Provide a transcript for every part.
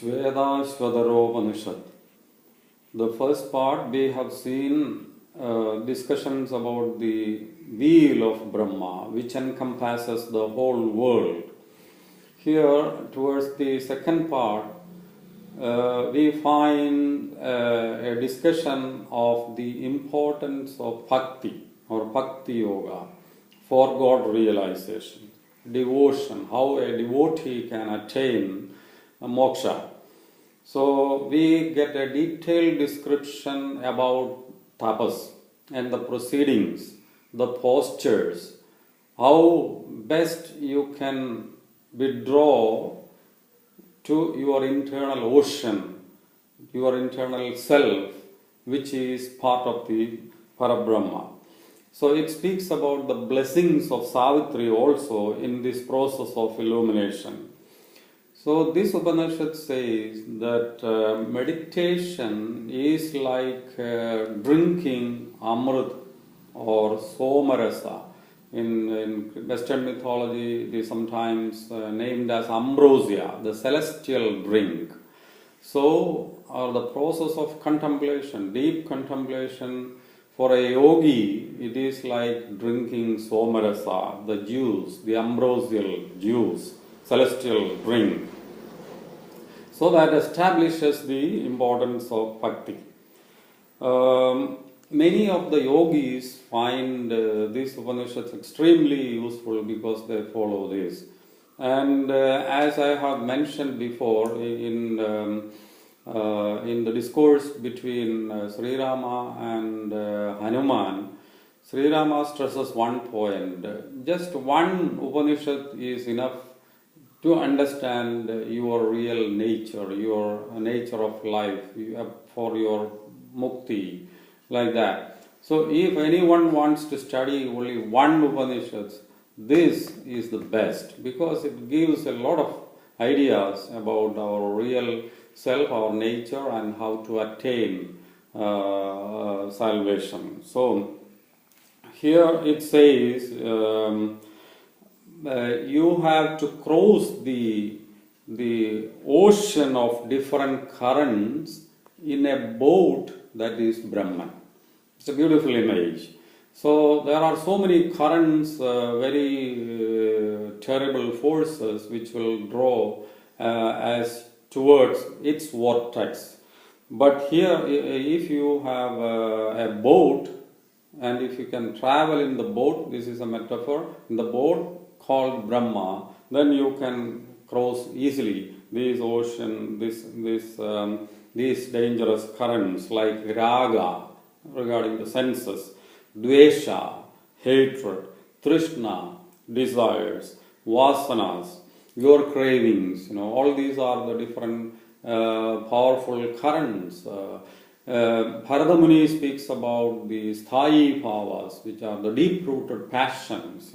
SWETASVATAROPANISHAD. The first part we have seen discussions about the wheel of Brahma, which encompasses the whole world. Here, towards the second part, we find a discussion of the importance of bhakti or bhakti yoga for God realization, devotion, how a devotee can attain moksha. So we get a detailed description about tapas and the proceedings, the postures, how best you can withdraw to your internal ocean, your internal self, which is part of the Parabrahma. So it speaks about the blessings of Savitri also in this process of illumination. So this Upanishad says that meditation is like drinking Amrit or Somarasa. In Western mythology, it is sometimes named as ambrosia, the celestial drink. So, the process of contemplation, deep contemplation, for a yogi, it is like drinking Somarasa, the juice, the ambrosial juice, celestial drink. So that establishes the importance of bhakti. Many of the yogis find these Upanishads extremely useful because they follow this. And as I have mentioned before in the discourse between Sri Rama and Hanuman, Sri Rama stresses one point. Just one Upanishad is enough to understand your real nature, your nature of life, for your mukti, like that. So if anyone wants to study only one Upanishad, this is the best because it gives a lot of ideas about our real self, our nature, and how to attain salvation. So here it says you have to cross the ocean of different currents in a boat that is Brahman. It's a beautiful image. So there are so many currents, very terrible forces which will draw as towards its vortex. But here, if you have a boat, and if you can travel in the boat, this is a metaphor, in the boat called Brahma, then you can cross easily these ocean, these dangerous currents like raga, regarding the senses, dvesha, hatred, trishna, desires, vasanas, your cravings, all these are the different powerful currents. Bharata Muni speaks about the sthayi bhavas, which are the deep-rooted passions,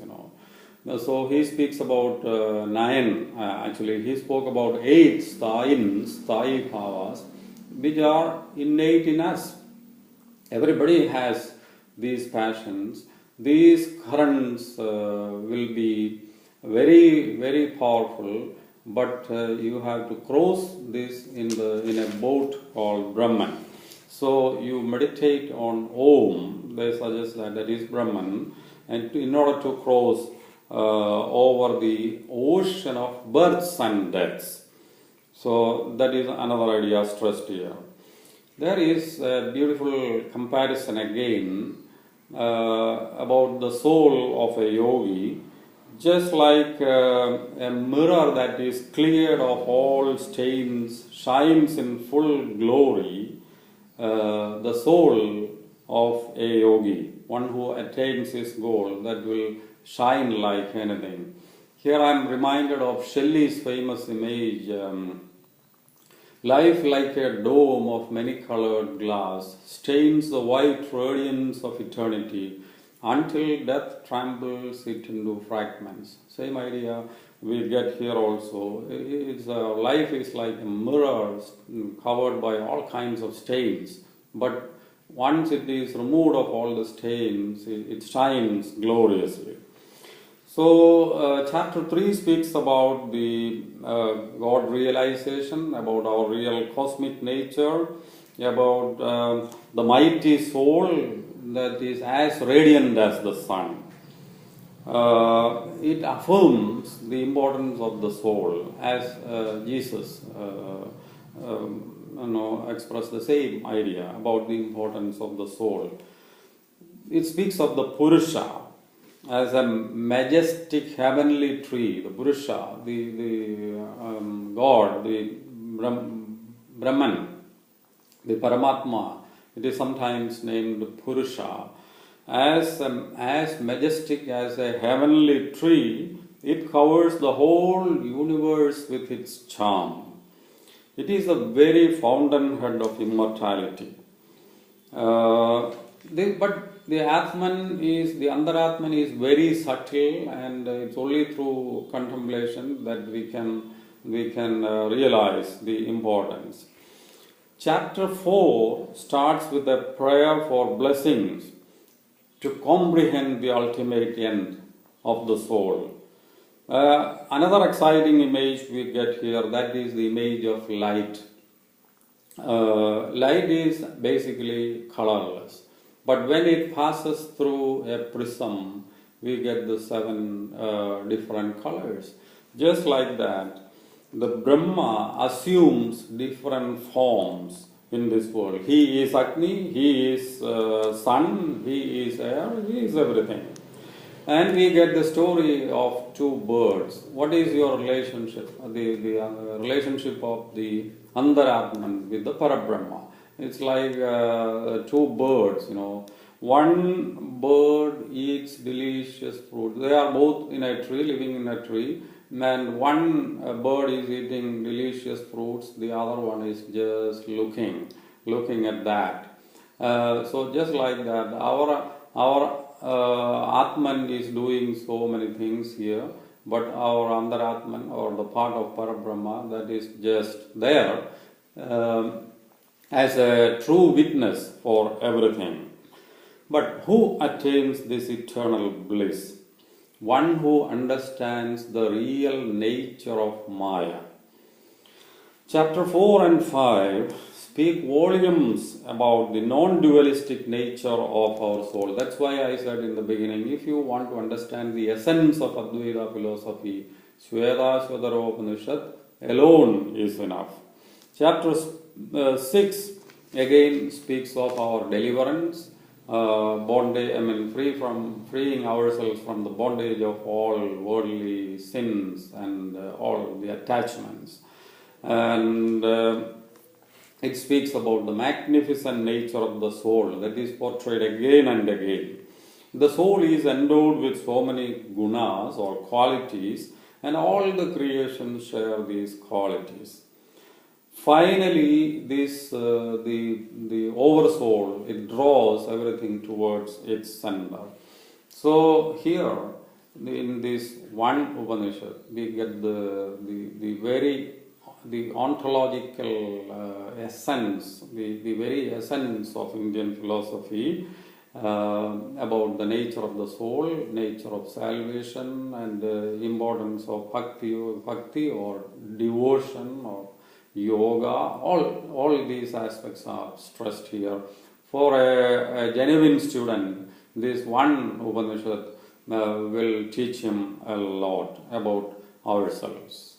So he speaks about 9, actually he spoke about 8 sthayi bhavas, which are innate in us. Everybody has these passions. These currents will be very, very powerful, but you have to cross this in a boat called Brahman. So you meditate on Om. They suggest that is Brahman, and in order to cross over the ocean of births and deaths. So that is another idea stressed here. There is a beautiful comparison again about the soul of a yogi, just like a mirror that is cleared of all stains, shines in full glory. The soul of a yogi, one who attains his goal, that will shine like anything. Here I am reminded of Shelley's famous image, life like a dome of many-colored glass stains the white radiance of eternity until death tramples it into fragments. Same idea we get here also. Life is like a mirror covered by all kinds of stains, but once it is removed of all the stains, it shines gloriously. So, chapter 3 speaks about the God realization, about our real cosmic nature, about the mighty soul that is as radiant as the sun. It affirms the importance of the soul, as Jesus expressed the same idea about the importance of the soul. It speaks of the Purusha as a majestic heavenly tree. The Purusha, the God, the Brahman, the Paramatma, it is sometimes named Purusha. As majestic as a heavenly tree, it covers the whole universe with its charm. It is the very fountainhead of immortality. But the Atman is, the Antaratman is very subtle, and it's only through contemplation that we can realize the importance. Chapter 4 starts with a prayer for blessings to comprehend the ultimate end of the soul. Another exciting image we get here, that is the image of light. Light is basically colorless, but when it passes through a prism, we get the 7 different colors. Just like that, the Brahma assumes different forms in this world. He is Agni, he is sun, he is air, he is everything. And we get the story of 2 birds. What is your relationship? The relationship of the Antaratman with the Parabrahma. It's like 2 birds, One bird eats delicious fruit. They are both in a tree, living in a tree. And one bird is eating delicious fruits, the other one is just looking at that. So just like that, our Atman is doing so many things here, but our Antaratman, or the part of Parabrahma, that is just there as a true witness for everything. But who attains this eternal bliss? One who understands the real nature of Maya. Chapter 4 and 5 speak volumes about the non-dualistic nature of our soul. That's why I said in the beginning, if you want to understand the essence of Advaita philosophy, SWETASVATAROPANISHAD alone is enough. Chapter 6 again speaks of our deliverance, bondage, freeing ourselves from the bondage of all worldly sins and all the attachments. And it speaks about the magnificent nature of the soul that is portrayed again and again. The soul is endowed with so many gunas or qualities, and all the creations share these qualities. Finally, this the oversoul, it draws everything towards its center. So here, in this one Upanishad, we get the ontological essence, the very essence of Indian philosophy about the nature of the soul, nature of salvation, and the importance of bhakti or devotion or yoga. All these aspects are stressed here. For a genuine student, this one Upanishad will teach him a lot about ourselves.